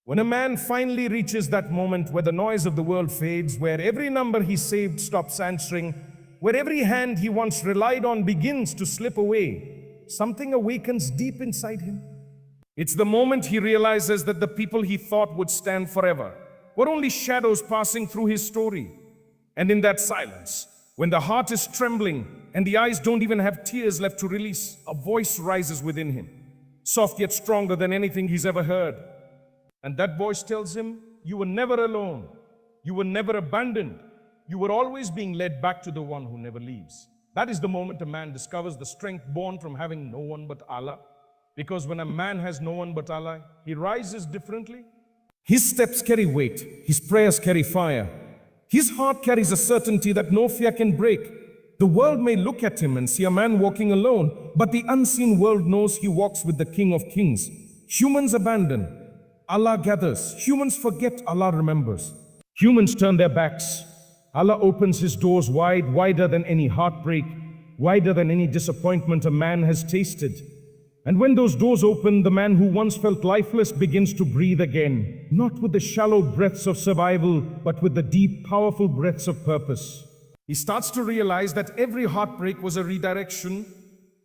When a man finally reaches that moment where the noise of the world fades, where every number he saved stops answering, where every hand he once relied on begins to slip away, something awakens deep inside him. It's the moment he realizes that the people he thought would stand forever were only shadows passing through his story. And in that silence, when the heart is trembling and the eyes don't even have tears left to release, a voice rises within him, soft yet stronger than anything he's ever heard. And that voice tells him, you were never alone. You were never abandoned. You were always being led back to the one who never leaves. That is the moment a man discovers the strength born from having no one but Allah. Because when a man has no one but Allah, he rises differently. His steps carry weight. His prayers carry fire. His heart carries a certainty that no fear can break. The world may look at him and see a man walking alone, but the unseen world knows he walks with the King of Kings. Humans abandon. Allah gathers. Humans forget. Allah remembers. Humans turn their backs. Allah opens his doors wide, wider than any heartbreak, wider than any disappointment a man has tasted. And when those doors open, the man who once felt lifeless begins to breathe again, not with the shallow breaths of survival, but with the deep, powerful breaths of purpose. He starts to realize that every heartbreak was a redirection,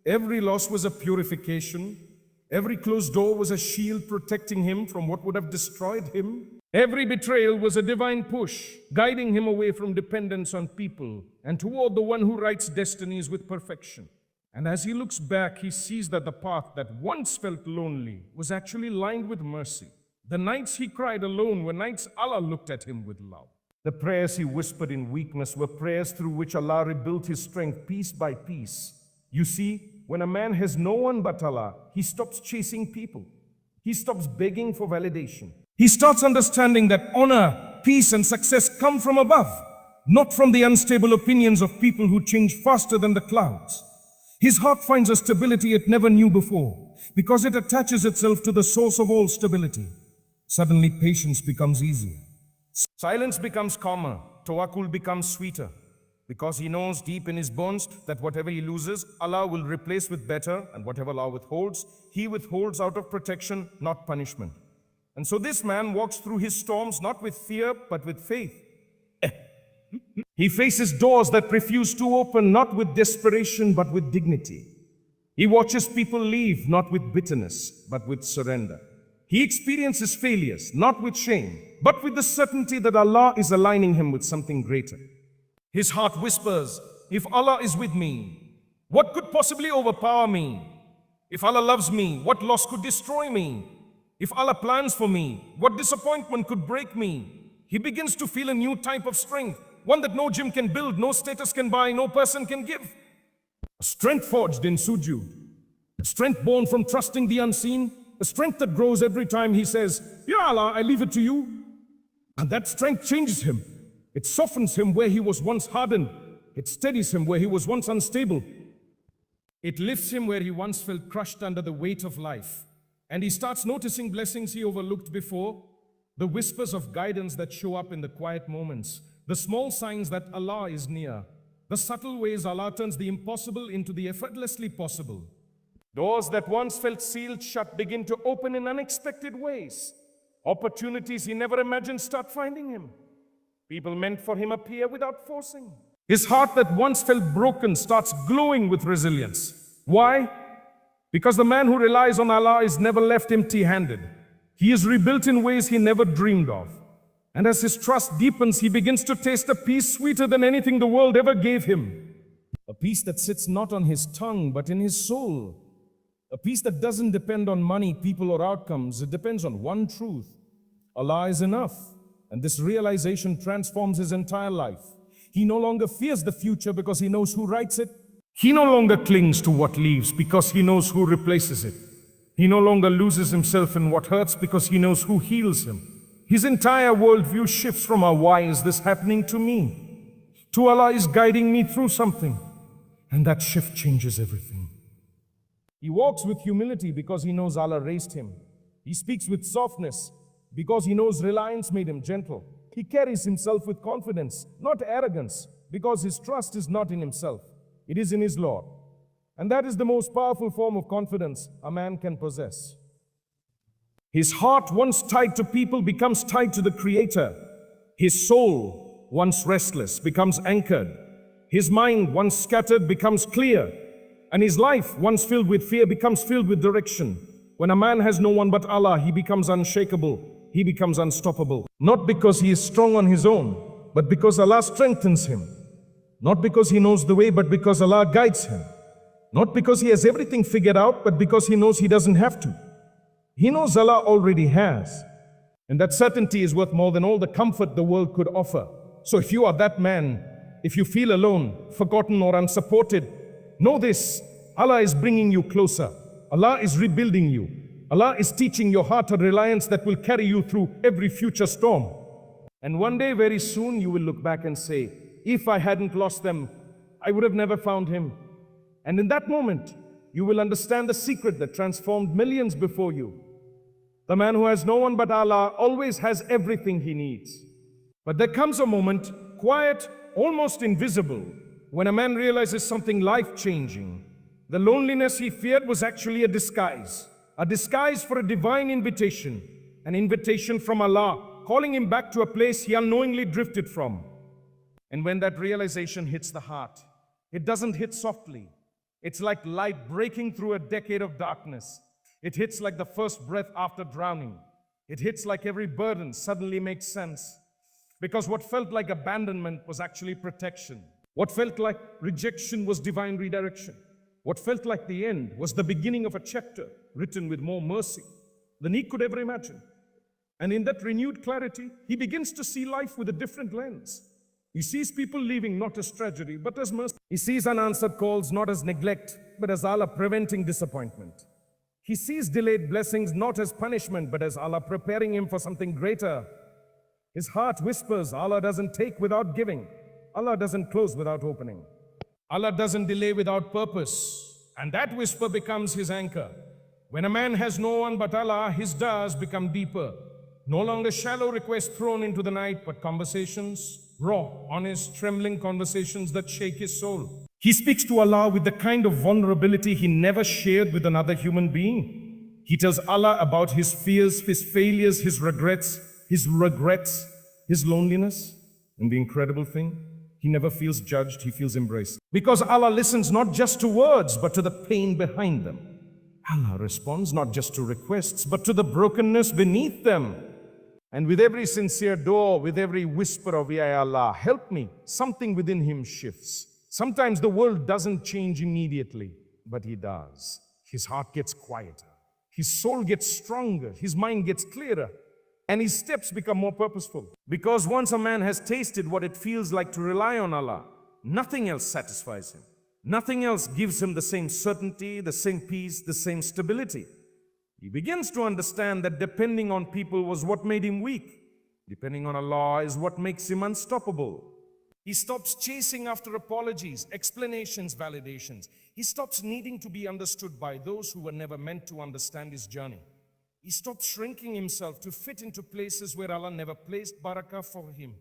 every loss was a purification, every closed door was a shield protecting him from what would have destroyed him. Every betrayal was a divine push, guiding him away from dependence on people and toward the one who writes destinies with perfection. And as he looks back, he sees that the path that once felt lonely was actually lined with mercy. The nights he cried alone were nights Allah looked at him with love. The prayers he whispered in weakness were prayers through which Allah rebuilt his strength piece by piece. You see, when a man has no one but Allah, he stops chasing people. He stops begging for validation. He starts understanding that honor, peace, and success come from above, not from the unstable opinions of people who change faster than the clouds. His heart finds a stability it never knew before, because it attaches itself to the source of all stability. Suddenly, patience becomes easier. Silence becomes calmer. Tawakkul becomes sweeter, because he knows deep in his bones that whatever he loses, Allah will replace with better, and whatever Allah withholds, he withholds out of protection, not punishment. And so this man walks through his storms not with fear, but with faith. He faces doors that refuse to open, not with desperation, but with dignity. He watches people leave, not with bitterness, but with surrender. He experiences failures, not with shame, but with the certainty that Allah is aligning him with something greater. His heart whispers, if Allah is with me, what could possibly overpower me? If Allah loves me, what loss could destroy me? If Allah plans for me, what disappointment could break me? He begins to feel a new type of strength, one that no gym can build, no status can buy, no person can give. A strength forged in sujud, a strength born from trusting the unseen, a strength that grows every time he says, Ya Allah, I leave it to you. And that strength changes him. It softens him where he was once hardened. It steadies him where he was once unstable. It lifts him where he once felt crushed under the weight of life. And he starts noticing blessings he overlooked before, the whispers of guidance that show up in the quiet moments, the small signs that Allah is near, the subtle ways Allah turns the impossible into the effortlessly possible. Doors that once felt sealed shut begin to open in unexpected ways. Opportunities he never imagined start finding him. People meant for him appear without forcing. His heart that once felt broken starts glowing with resilience. Why? Because the man who relies on Allah is never left empty-handed. He is rebuilt in ways he never dreamed of. And as his trust deepens, he begins to taste a peace sweeter than anything the world ever gave him. A peace that sits not on his tongue, but in his soul. A peace that doesn't depend on money, people, or outcomes. It depends on one truth. Allah is enough. And this realization transforms his entire life. He no longer fears the future because he knows who writes it. He no longer clings to what leaves because he knows who replaces it. He no longer loses himself in what hurts because he knows who heals him. His entire worldview shifts from why is this happening to me, to Allah is guiding me through something. And that shift changes everything. He walks with humility because he knows Allah raised him. He speaks with softness because he knows reliance made him gentle. He carries himself with confidence, not arrogance, because his trust is not in himself. It is in his Lord. And that is the most powerful form of confidence a man can possess. His heart, once tied to people, becomes tied to the Creator. His soul, once restless, becomes anchored. His mind, once scattered, becomes clear. And his life, once filled with fear, becomes filled with direction. When a man has no one but Allah, he becomes unshakable. He becomes unstoppable. Not because he is strong on his own, but because Allah strengthens him. Not because he knows the way, but because Allah guides him. Not because he has everything figured out, but because he knows he doesn't have to. He knows Allah already has. And that certainty is worth more than all the comfort the world could offer. So if you are that man, if you feel alone, forgotten or unsupported, know this: Allah is bringing you closer. Allah is rebuilding you. Allah is teaching your heart a reliance that will carry you through every future storm. And one day, very soon, you will look back and say, if I hadn't lost them, I would have never found him. And in that moment, you will understand the secret that transformed millions before you. The man who has no one but Allah always has everything he needs. But there comes a moment, quiet, almost invisible, when a man realizes something life-changing. The loneliness he feared was actually a disguise for a divine invitation, an invitation from Allah, calling him back to a place he unknowingly drifted from. And when that realization hits the heart, it doesn't hit softly. It's like light breaking through a decade of darkness. It hits like the first breath after drowning. It hits like every burden suddenly makes sense. Because what felt like abandonment was actually protection. What felt like rejection was divine redirection. What felt like the end was the beginning of a chapter written with more mercy than he could ever imagine. And in that renewed clarity, he begins to see life with a different lens. He sees people leaving not as tragedy, but as mercy. He sees unanswered calls not as neglect, but as Allah preventing disappointment. He sees delayed blessings not as punishment, but as Allah preparing him for something greater. His heart whispers, Allah doesn't take without giving. Allah doesn't close without opening. Allah doesn't delay without purpose. And that whisper becomes his anchor. When a man has no one but Allah, his does become deeper. No longer shallow requests thrown into the night, but conversations, raw, honest, trembling conversations that shake his soul. He speaks to Allah with the kind of vulnerability he never shared with another human being. He tells Allah about his fears, his failures, his regrets, his loneliness. And the incredible thing, he never feels judged, he feels embraced. Because Allah listens not just to words, but to the pain behind them. Allah responds not just to requests, but to the brokenness beneath them. And with every sincere dua, with every whisper of, Ya Allah, help me, something within him shifts. Sometimes the world doesn't change immediately, but he does. His heart gets quieter. His soul gets stronger. His mind gets clearer. And his steps become more purposeful. Because once a man has tasted what it feels like to rely on Allah, nothing else satisfies him. Nothing else gives him the same certainty, the same peace, the same stability. He begins to understand that depending on people was what made him weak. Depending on Allah is what makes him unstoppable. He stops chasing after apologies, explanations, validations. He stops needing to be understood by those who were never meant to understand his journey. He stops shrinking himself to fit into places where Allah never placed barakah for him.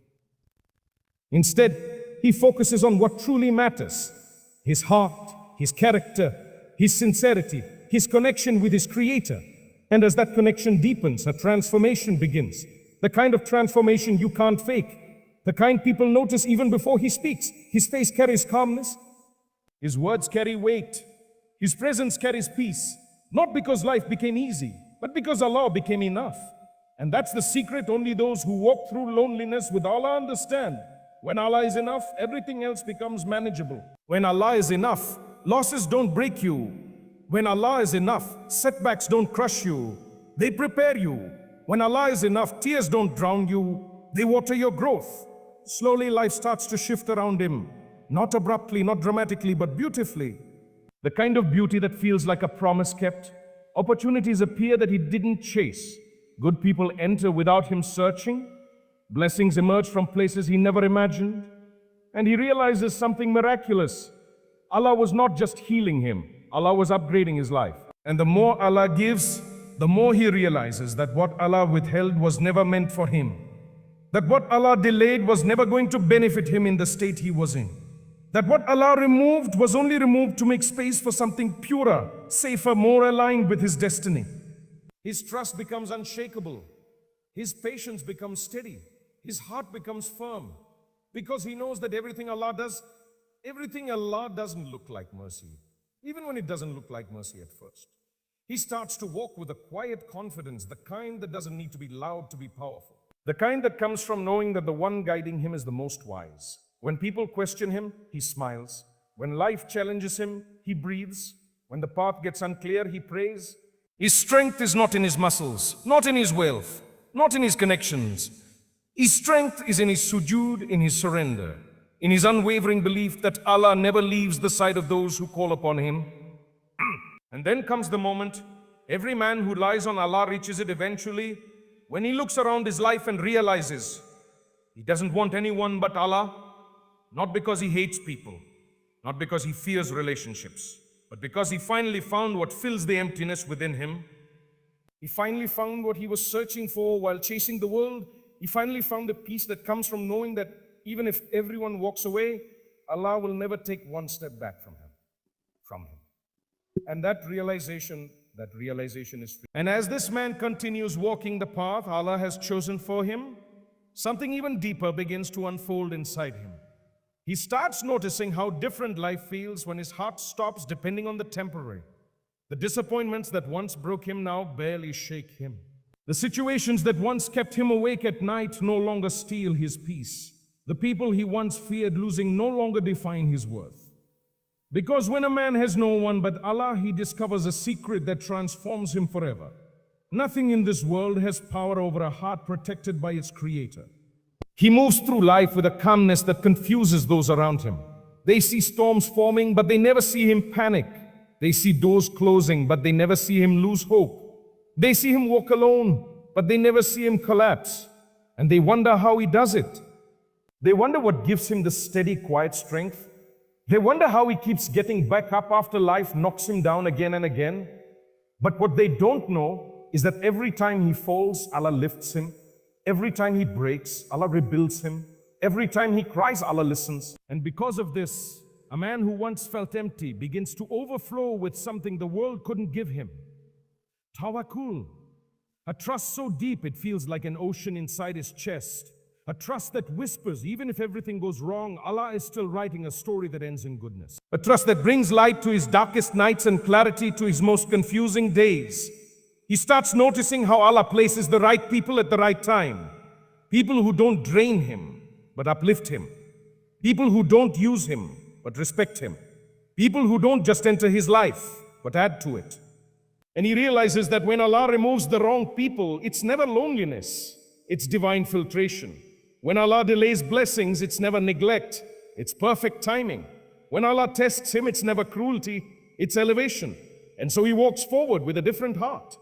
Instead, he focuses on what truly matters: his heart, his character, his sincerity, his connection with his Creator. And as that connection deepens, a transformation begins. The kind of transformation you can't fake. The kind people notice even before he speaks. His face carries calmness. His words carry weight. His presence carries peace. Not because life became easy, but because Allah became enough. And that's the secret only those who walk through loneliness with Allah understand. When Allah is enough, everything else becomes manageable. When Allah is enough, losses don't break you. When Allah is enough, setbacks don't crush you. They prepare you. When Allah is enough, tears don't drown you. They water your growth. Slowly, life starts to shift around him. Not abruptly, not dramatically, but beautifully. The kind of beauty that feels like a promise kept. Opportunities appear that he didn't chase. Good people enter without him searching. Blessings emerge from places he never imagined. And he realizes something miraculous. Allah was not just healing him. Allah was upgrading his life. And the more Allah gives, the more he realizes that what Allah withheld was never meant for him. That what Allah delayed was never going to benefit him in the state he was in. That what Allah removed was only removed to make space for something purer, safer, more aligned with his destiny. His trust becomes unshakable. His patience becomes steady. His heart becomes firm. Because he knows that everything Allah doesn't look like mercy. Even when it doesn't look like mercy at first. He starts to walk with a quiet confidence, the kind that doesn't need to be loud to be powerful. The kind that comes from knowing that the one guiding him is the most wise. When people question him, he smiles. When life challenges him, he breathes. When the path gets unclear, he prays. His strength is not in his muscles, not in his wealth, not in his connections. His strength is in his sujood, in his surrender, in his unwavering belief that Allah never leaves the side of those who call upon him. And then comes the moment, every man who lies on Allah reaches it eventually, when he looks around his life and realizes he doesn't want anyone but Allah, not because he hates people, not because he fears relationships, but because he finally found what fills the emptiness within him. He finally found what he was searching for while chasing the world. He finally found the peace that comes from knowing that even if everyone walks away, Allah will never take one step back from him. And that realization is free. And as this man continues walking the path Allah has chosen for him, something even deeper begins to unfold inside him. He starts noticing how different life feels when his heart stops depending on the temporary. The disappointments that once broke him now barely shake him. The situations that once kept him awake at night no longer steal his peace. The people he once feared losing no longer define his worth. Because when a man has no one but Allah, he discovers a secret that transforms him forever. Nothing in this world has power over a heart protected by its creator. He moves through life with a calmness that confuses those around him. They see storms forming, but they never see him panic. They see doors closing, but they never see him lose hope. They see him walk alone, but they never see him collapse. And they wonder how he does it. They wonder what gives him the steady, quiet strength. They wonder how he keeps getting back up after life knocks him down again and again. But what they don't know is that every time he falls, Allah lifts him. Every time he breaks, Allah rebuilds him. Every time he cries, Allah listens. And because of this, a man who once felt empty begins to overflow with something the world couldn't give him. Tawakkul, a trust so deep it feels like an ocean inside his chest. A trust that whispers, even if everything goes wrong, Allah is still writing a story that ends in goodness. A trust that brings light to his darkest nights and clarity to his most confusing days. He starts noticing how Allah places the right people at the right time. People who don't drain him, but uplift him. People who don't use him, but respect him. People who don't just enter his life, but add to it. And he realizes that when Allah removes the wrong people, it's never loneliness, it's divine filtration. When Allah delays blessings, it's never neglect, it's perfect timing. When Allah tests him, it's never cruelty, it's elevation. And so he walks forward with a different heart.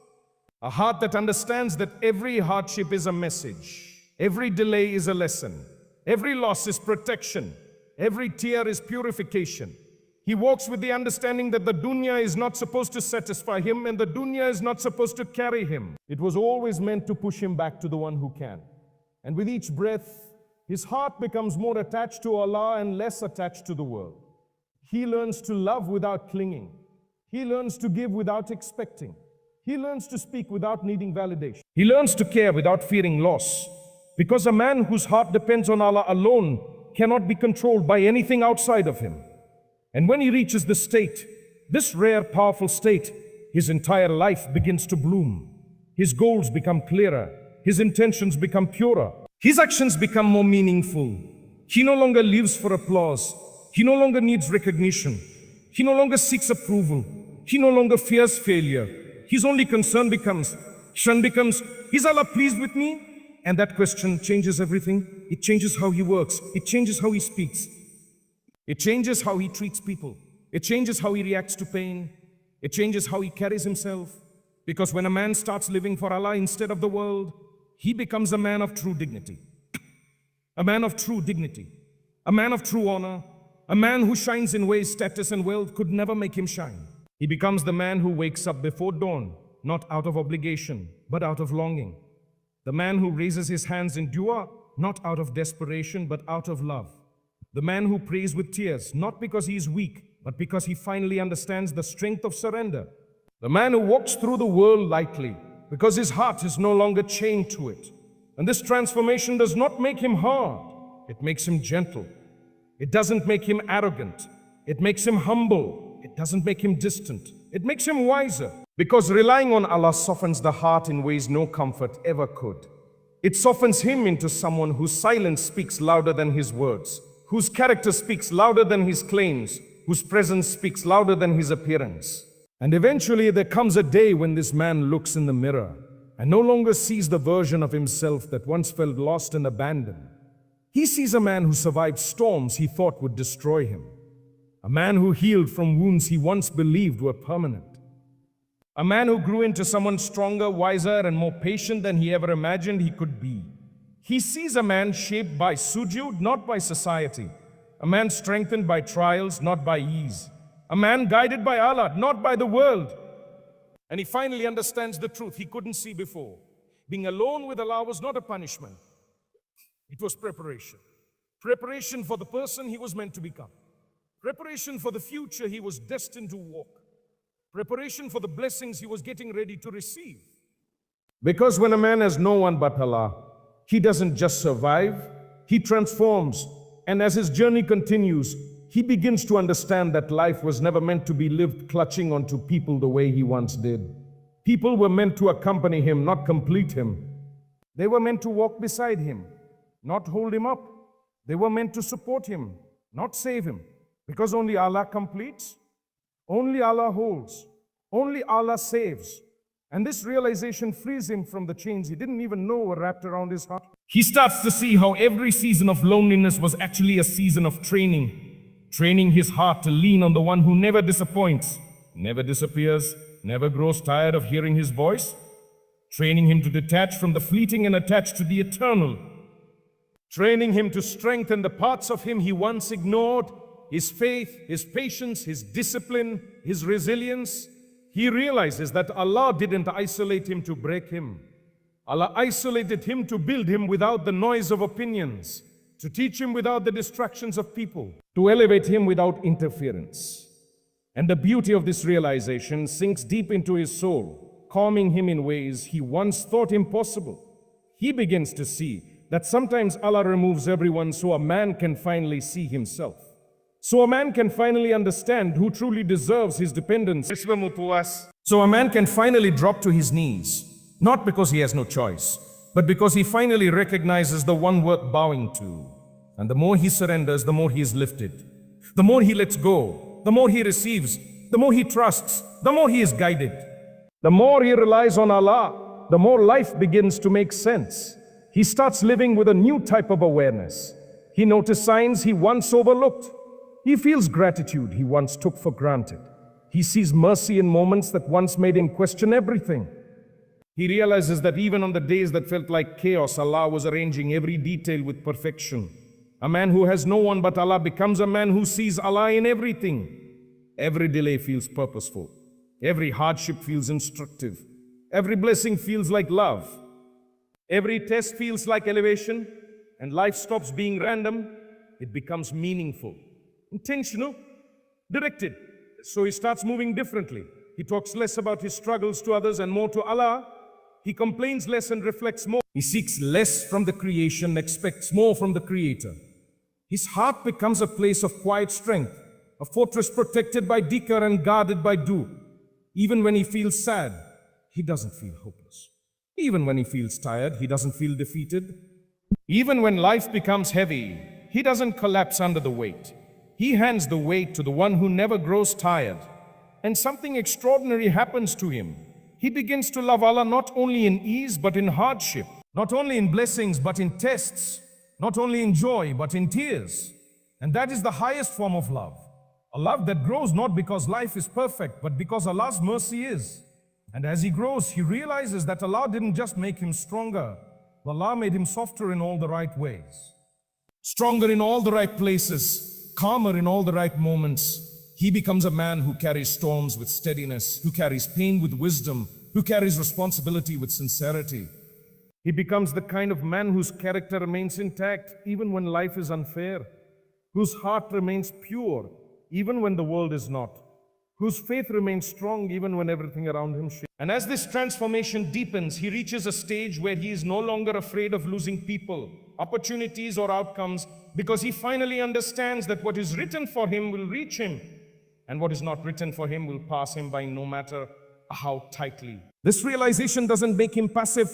A heart that understands that every hardship is a message. Every delay is a lesson. Every loss is protection. Every tear is purification. He walks with the understanding that the dunya is not supposed to satisfy him and the dunya is not supposed to carry him. It was always meant to push him back to the one who can. And with each breath, his heart becomes more attached to Allah and less attached to the world. He learns to love without clinging. He learns to give without expecting. He learns to speak without needing validation. He learns to care without fearing loss. Because a man whose heart depends on Allah alone cannot be controlled by anything outside of him. And when he reaches this state, this rare, powerful state, his entire life begins to bloom. His goals become clearer. His intentions become purer. His actions become more meaningful. He no longer lives for applause. He no longer needs recognition. He no longer seeks approval. He no longer fears failure. His only concern becomes, is Allah pleased with me? And that question changes everything. It changes how he works. It changes how he speaks. It changes how he treats people. It changes how he reacts to pain. It changes how he carries himself. Because when a man starts living for Allah instead of the world, he becomes a man of true dignity. A man of true dignity. A man of true honor. A man who shines in ways status and wealth could never make him shine. He becomes the man who wakes up before dawn, not out of obligation, but out of longing. The man who raises his hands in dua, not out of desperation, but out of love. The man who prays with tears, not because he is weak, but because he finally understands the strength of surrender. The man who walks through the world lightly, because his heart is no longer chained to it. And this transformation does not make him hard, it makes him gentle. It doesn't make him arrogant, it makes him humble. It doesn't make him distant, it makes him wiser. Because relying on Allah softens the heart in ways no comfort ever could. It softens him into someone whose silence speaks louder than his words, whose character speaks louder than his claims, whose presence speaks louder than his appearance. And eventually there comes a day when this man looks in the mirror and no longer sees the version of himself that once felt lost and abandoned. He sees a man who survived storms he thought would destroy him. A man who healed from wounds he once believed were permanent. A man who grew into someone stronger, wiser, and more patient than he ever imagined he could be. He sees a man shaped by sujood, not by society. A man strengthened by trials, not by ease. A man guided by Allah, not by the world. And he finally understands the truth he couldn't see before. Being alone with Allah was not a punishment. It was preparation. Preparation for the person he was meant to become. Preparation for the future he was destined to walk. Preparation for the blessings he was getting ready to receive. Because when a man has no one but Allah, he doesn't just survive, he transforms. And as his journey continues, he begins to understand that life was never meant to be lived clutching onto people the way he once did. People were meant to accompany him, not complete him. They were meant to walk beside him, not hold him up. They were meant to support him, not save him. Because only Allah completes, only Allah holds, only Allah saves. And this realization frees him from the chains he didn't even know were wrapped around his heart. He starts to see how every season of loneliness was actually a season of training his heart to lean on the one who never disappoints, never disappears, never grows tired of hearing his voice, training him to detach from the fleeting and attach to the eternal, training him to strengthen the parts of him he once ignored, his faith, his patience, his discipline, his resilience. He realizes that Allah didn't isolate him to break him. Allah isolated him to build him without the noise of opinions, to teach him without the distractions of people, to elevate him without interference. And the beauty of this realization sinks deep into his soul, calming him in ways he once thought impossible. He begins to see that sometimes Allah removes everyone so a man can finally see himself. So a man can finally understand who truly deserves his dependence. So a man can finally drop to his knees, not because he has no choice, but because he finally recognizes the one worth bowing to. And the more he surrenders, the more he is lifted. The more he lets go, the more he receives, the more he trusts, the more he is guided. The more he relies on Allah, the more life begins to make sense. He starts living with a new type of awareness. He notices signs he once overlooked. He feels gratitude he once took for granted. He sees mercy in moments that once made him question everything. He realizes that even on the days that felt like chaos, Allah was arranging every detail with perfection. A man who has no one but Allah becomes a man who sees Allah in everything. Every delay feels purposeful. Every hardship feels instructive. Every blessing feels like love. Every test feels like elevation. And life stops being random. It becomes meaningful, intentional, directed. So he starts moving differently. He talks less about his struggles to others and more to Allah. He complains less and reflects more. He seeks less from the creation, expects more from the Creator. His heart becomes a place of quiet strength, a fortress protected by dhikr and guarded by du. Even when he feels sad, he doesn't feel hopeless. Even when he feels tired, he doesn't feel defeated. Even when life becomes heavy, he doesn't collapse under the weight. He hands the weight to the one who never grows tired. And something extraordinary happens to him. He begins to love Allah not only in ease but in hardship, not only in blessings but in tests, not only in joy but in tears. And that is the highest form of love. A love that grows not because life is perfect but because Allah's mercy is. And as he grows, he realizes that Allah didn't just make him stronger, but Allah made him softer in all the right ways. Stronger in all the right places, calmer in all the right moments. He becomes a man who carries storms with steadiness, who carries pain with wisdom, who carries responsibility with sincerity. He becomes the kind of man whose character remains intact even when life is unfair, whose heart remains pure even when the world is not, whose faith remains strong even when everything around him shakes. And as this transformation deepens, he reaches a stage where he is no longer afraid of losing people, opportunities, or outcomes, because he finally understands that what is written for him will reach him, and what is not written for him will pass him by, no matter how tightly. This realization doesn't make him passive,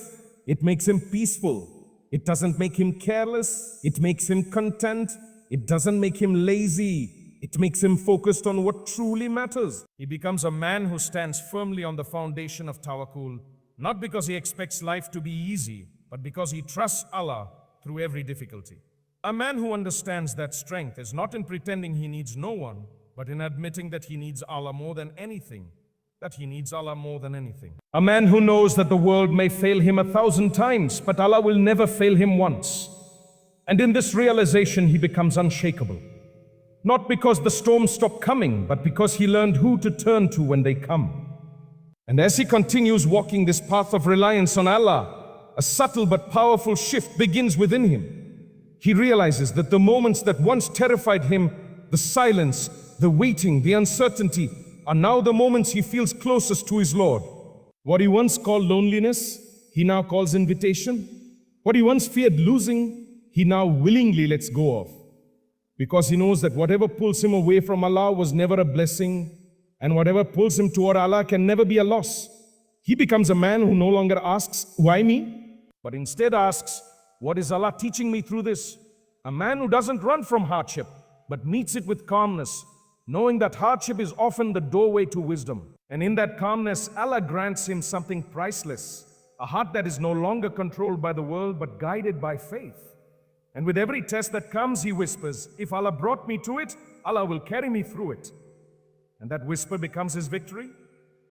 it makes him peaceful. It doesn't make him careless, it makes him content. It doesn't make him lazy, it makes him focused on what truly matters. He becomes a man who stands firmly on the foundation of tawakkul, not because he expects life to be easy, but because he trusts Allah through every difficulty. A man who understands that strength is not in pretending he needs no one, but in admitting that he needs Allah more than anything. That he needs Allah more than anything. A man who knows that the world may fail him 1,000 times, but Allah will never fail him once. And in this realization, he becomes unshakable. Not because the storms stop coming, but because he learned who to turn to when they come. And as he continues walking this path of reliance on Allah, a subtle but powerful shift begins within him. He realizes that the moments that once terrified him, the silence, the waiting, the uncertainty, are now the moments he feels closest to his Lord. What he once called loneliness, he now calls invitation. What he once feared losing, he now willingly lets go of. Because he knows that whatever pulls him away from Allah was never a blessing, and whatever pulls him toward Allah can never be a loss. He becomes a man who no longer asks, why me? But instead asks, what is Allah teaching me through this? A man who doesn't run from hardship, but meets it with calmness, knowing that hardship is often the doorway to wisdom. And in that calmness, Allah grants him something priceless, a heart that is no longer controlled by the world, but guided by faith. And with every test that comes, he whispers, if Allah brought me to it, Allah will carry me through it. And that whisper becomes his victory.